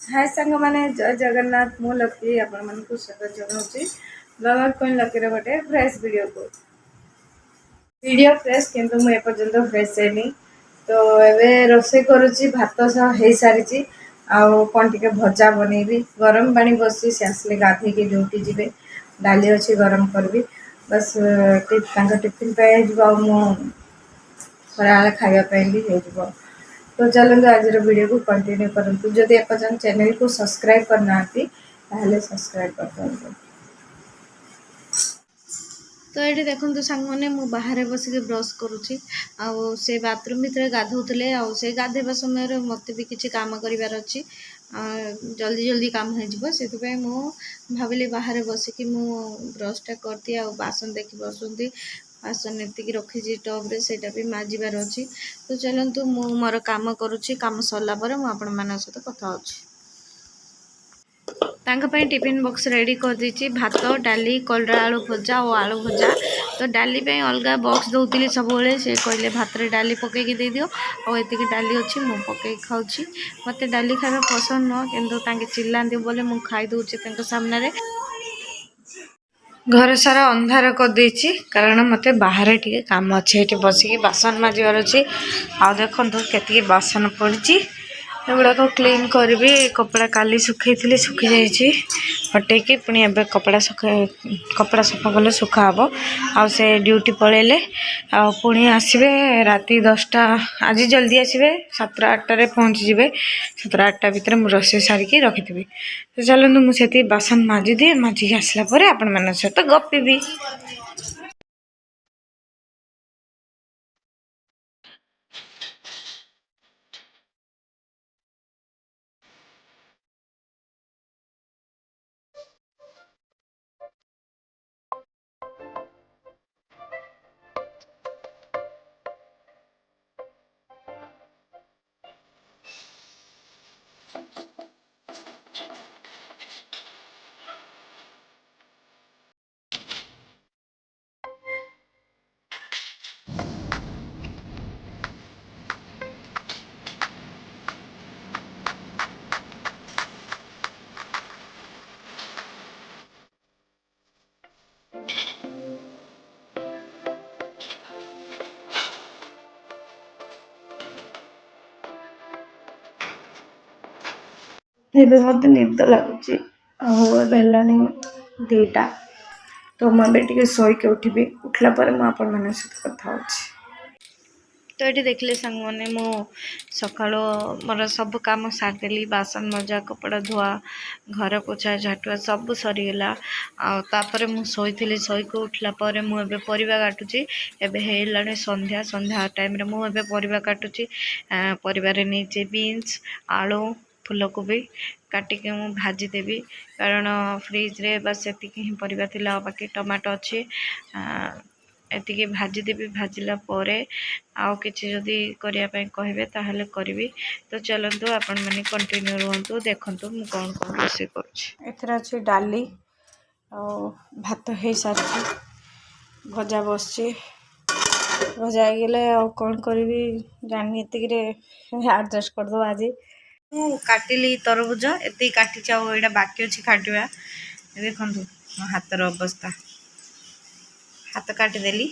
हाय सांग मैंने जय जगन्नाथ मु लकी आपण मन को स्वागत जनाऊँगी ब्लॉगर क्वीन लकीर गोटे फ्रेश वीडियो फ्रेश किंतु मुझे एपर्यंत फ्रेश है तो एबे रोसे करुच्ची भात हो सारी आउ कौन टे भजा बनईबी गरम पानी बसी से आसले गाधे ड्यूटी जी डाली अच्छी गरम करी बस टिफिन खरा खावाई भी हो तो चलते आज वीडियो को कंटिन्यू करूँ जदि एपर्तन चैनल को सब्सक्राइब करना सब्सक्राइब कर दिखाँ। तो ये देखो सांग मैंने मु बाहर बसिक ब्रश करुच्ची से बाथरूम भितर गाधोले से गाधेबा समय मत भी किसी कम करार अच्छी जल्दी जल्दी कम हो भाविली बाहर बसिक मु ब्रशटा करती बासन देखी बसुँगी बासन एति रखी टब्रे से भी माजिबार अच्छी तो चलतु मु मोर काम करुच्ची काम सरला मुझे सहित कथा होची टिफिन बॉक्स रेडी कर दीची भात डाली कलरा आलू भजा और आलू भजा तो डाली अलग बॉक्स दौली सब से कहले भात रे डाली पकईकी दे दियो और ये डाली अच्छी मु पकई खाऊँ मत डाली खावा पसंद नुह कि चिल्लाती बोले मुझे खाई दूसरी सामने घर सारा अंधार कर देछि कारण मते बाहर टिके काम अच्छे ये बसिक बासन माजिबार अच्छी आ देखो केतकी बासन पड़ी एगुड़ाक क्लीन करी कपड़ा काली सुखई सुखी जाइए हटेकी पुणी एवं कपड़ा सफा कले सुखा हम आ से ड्यूटी पलैले पुणी आसबे राति 10टा आज जल्दी आसबे 7टा 8टारे पहुँची जाए 7टा 8टा भितर मुझे रोसे सारिकी रखिथि तो चलते मुझे बासन माजी दिए माजिक आसला आपण मान सहित गपी ଏବେ ମତେ ନିଦ ଲାଗୁଛି ଆଉ ଏବେ ହେଲାଣି 2ଟା तो मुझे टे शोक उठबी उठला मैं आपण मान सहित कथा होची तो ये देखले सांग मैंने मु सका मोर सब कम सारिदेली बासन मजा कपड़ा धुआ घर पोछा झाटुआ सब सरीगला आपर मुझे शोक उठला मुझे परिवा काटुची एबे हेलाने संध्या संध्या टाइम रे मुझे परिवा काटुची परिवार नहीं बीन्स आलू फूलकोबी काटिके मु भाजी देवी कारण फ्रिज रे बस एतिक ही परिवा थिला बाकी टमाटो अच्छी एतिके भाजी देवी भाजिला परे आउ किछि जदि करिया पय कहबे ताहले करबी तो चलंतु आपण माने कंटिन्यू रहंतु देखंतु मु कोन कोन रोसे करूछि एथरा अछि डाली आ भात हे सारी भजा बसछि भजा गेले आ कोन करबी जानि एतिक रे एडजस्ट कर दो आज काटिली तरबुज एति काटी चाउ एटा बाकी अछि काटिबा देखंतु मो हातर अवस्था हाथ काटी देली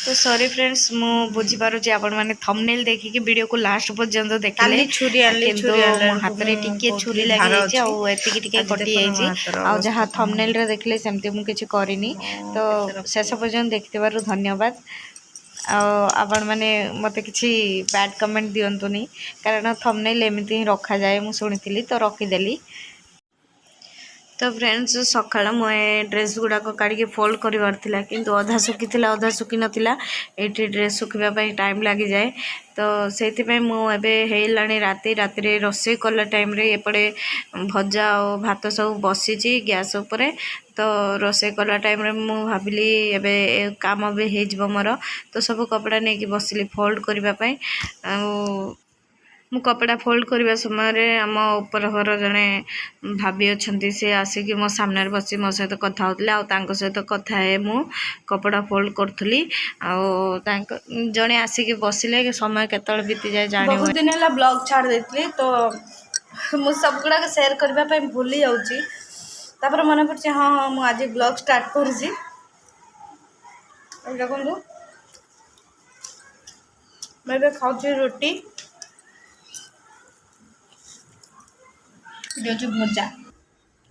तो सॉरी फ्रेंड्स मु बुझी पारुची आपण माने थंबनेल देखि वीडियो को लास्ट पर्यंत देखले छुरी आली मो हाथ रे टिके छुरी लागि जाय आ एति टिके कटि जाय आ जहा थंबनेल रे देखले सेमते मु किछि करिनी तो शेष पर्यंत देखिबारु धन्यवाद आपण माने मते किछि बैड कमेंट दियंतुनी कारण थंबनेल एमिति ही रखा जाए मु सुनिथिली तो रखी देली तो फ्रेंड्स सकाळ मुझे ड्रेस गुड़ाक काढ़ी फोल्ड करार किंतु अधा सुखी अधा सुखी नाला ये ड्रेस सुखापी टाइम लगी जाए तो से मुझे राति राति रोसे कला टाइम रे एपटे भजा और भात सब बसी गैस उपरे तो रोसे कला टाइम रे मु भाविली एबे काम भी हो मोर तो सब कपड़ा नहीं बसिली फोल्ड करने मु कपड़ा फोल्ड करने समय आम ऊपर घर जड़े भाभी अच्छा सी आसिक मो सामने बसी मो सहित कथा होते सहित कथा है मु कपड़ा फोल्ड करी जड़े आसिक बसिले समय केत बीती जाए जानी बहुत दिन है ब्लॉग छाड़ देती तो मुझ सब गुड़ाक सेयार करने भूली जाऊँगी तापर मन पड़े हाँ मुझे आज ब्लॉग स्टार्ट कर देखो मैं खाऊँ रोटी भजा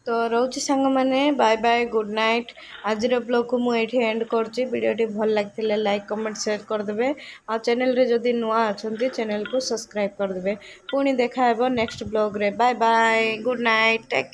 तो रोचे सांग मैंने बाय बाय गुड नाइट आज ब्लॉग को मुझे एंड करुँची वीडियोटी भल लगे लाइक कमेंट शेयर करदे आ चैनल रे जदि नुआ अच्छा चैनल को सब्सक्राइब करदे पुणी देखा नेक्स्ट ब्लॉग रे bye bye good night take